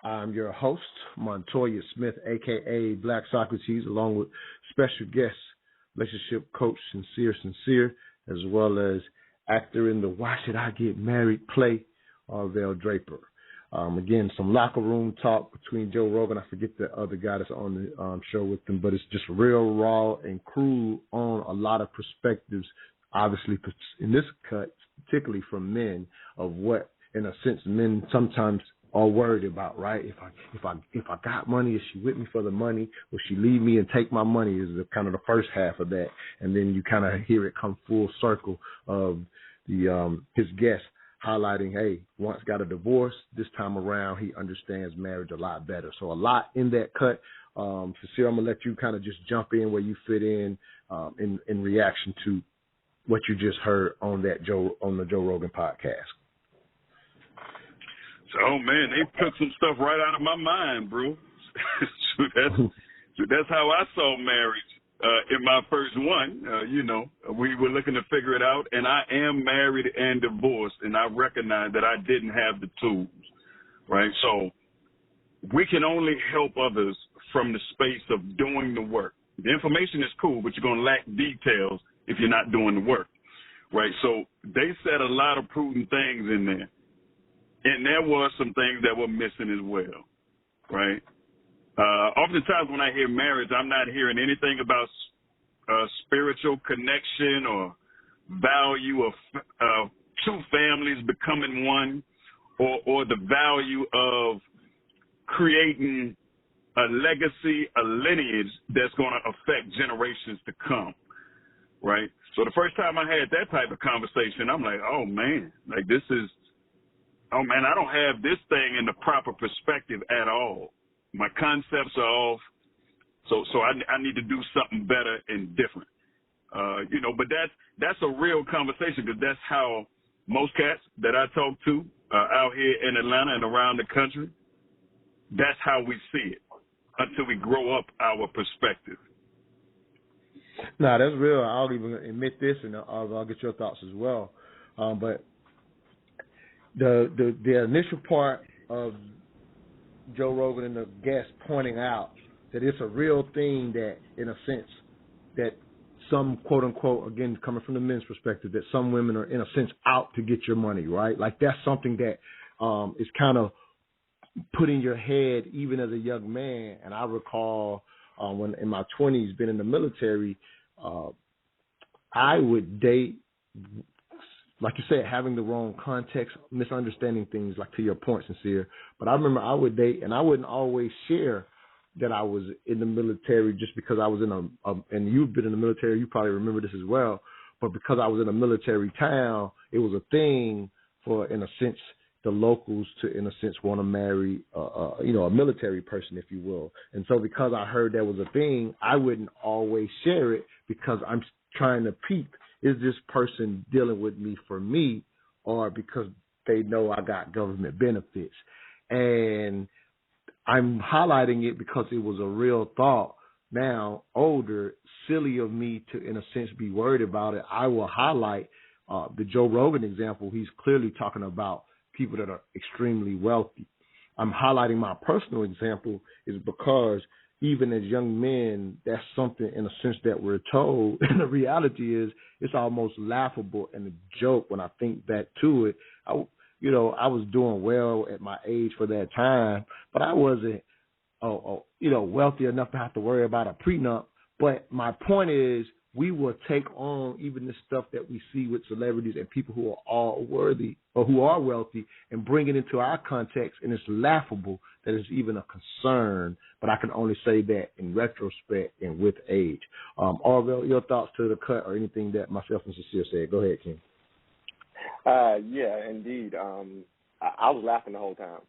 I'm your host, Montoya Smith, a.k.a. Black Socrates, along with special guest, relationship coach, Sincere, as well as actor in the Why Should I Get Married play, Arvell Draper. Again, some locker room talk between Joe Rogan. I forget the other guy that's on the show with him, but it's just real raw and cruel on a lot of perspectives, obviously, in this cut, particularly from men, of what, in a sense, men sometimes are worried about, right? If I got money, is she with me for the money? Will she leave me and take my money? Is the kind of the first half of that, and then you kind of hear it come full circle of the his guest highlighting, hey, once got a divorce, this time around he understands marriage a lot better. So a lot in that cut. Sincere, I'm gonna let you kind of just jump in where you fit in reaction to what you just heard on the Joe Rogan podcast. So, oh man, they took some stuff right out of my mind, bro. so that's how I saw marriage in my first one. We were looking to figure it out, and I am married and divorced, and I recognize that I didn't have the tools, right? So we can only help others from the space of doing the work. The information is cool, but you're going to lack details if you're not doing the work, right? So they said a lot of prudent things in there. And there were some things that were missing as well, right? Oftentimes when I hear marriage, I'm not hearing anything about spiritual connection or value of two families becoming one, or the value of creating a legacy, a lineage that's going to affect generations to come, right? So the first time I had that type of conversation, I'm like, oh, man, I don't have this thing in the proper perspective at all. My concepts are off, so I need to do something better and different. But that's a real conversation, because that's how most cats that I talk to out here in Atlanta and around the country, that's how we see it until we grow up our perspective. No, that's real. I'll even admit this, and I'll get your thoughts as well. But the initial part of Joe Rogan and the guest pointing out that it's a real thing that, in a sense, that some, quote unquote, again, coming from the men's perspective, that some women are, in a sense, out to get your money, right? Like, that's something that is kind of put in your head even as a young man. And I recall when in my 20s, being in the military, I would date, like you said, having the wrong context, misunderstanding things, like to your point, Sincere. But I remember I would date, and I wouldn't always share that I was in the military just because I was and you've been in the military, you probably remember this as well, but because I was in a military town, it was a thing for, in a sense, the locals to, in a sense, want to marry, a military person, if you will. And so because I heard that was a thing, I wouldn't always share it, because I'm trying to peep, is this person dealing with me for me, or because they know I got government benefits? And I'm highlighting it because it was a real thought. Now, older, silly of me to, in a sense, be worried about it. I will highlight the Joe Rogan example. He's clearly talking about people that are extremely wealthy. I'm highlighting my personal example is because even as young men, that's something, in a sense, that we're told. And the reality is, it's almost laughable and a joke when I think back to it. I was doing well at my age for that time, but I wasn't, wealthy enough to have to worry about a prenup. But my point is, we will take on even the stuff that we see with celebrities and people who are all worthy or who are wealthy and bring it into our context, and it's laughable that it's even a concern. But I can only say that in retrospect and with age. Arvell, your thoughts to the cut or anything that myself and Sincere said? Go ahead, King. Yeah, indeed. I was laughing the whole time.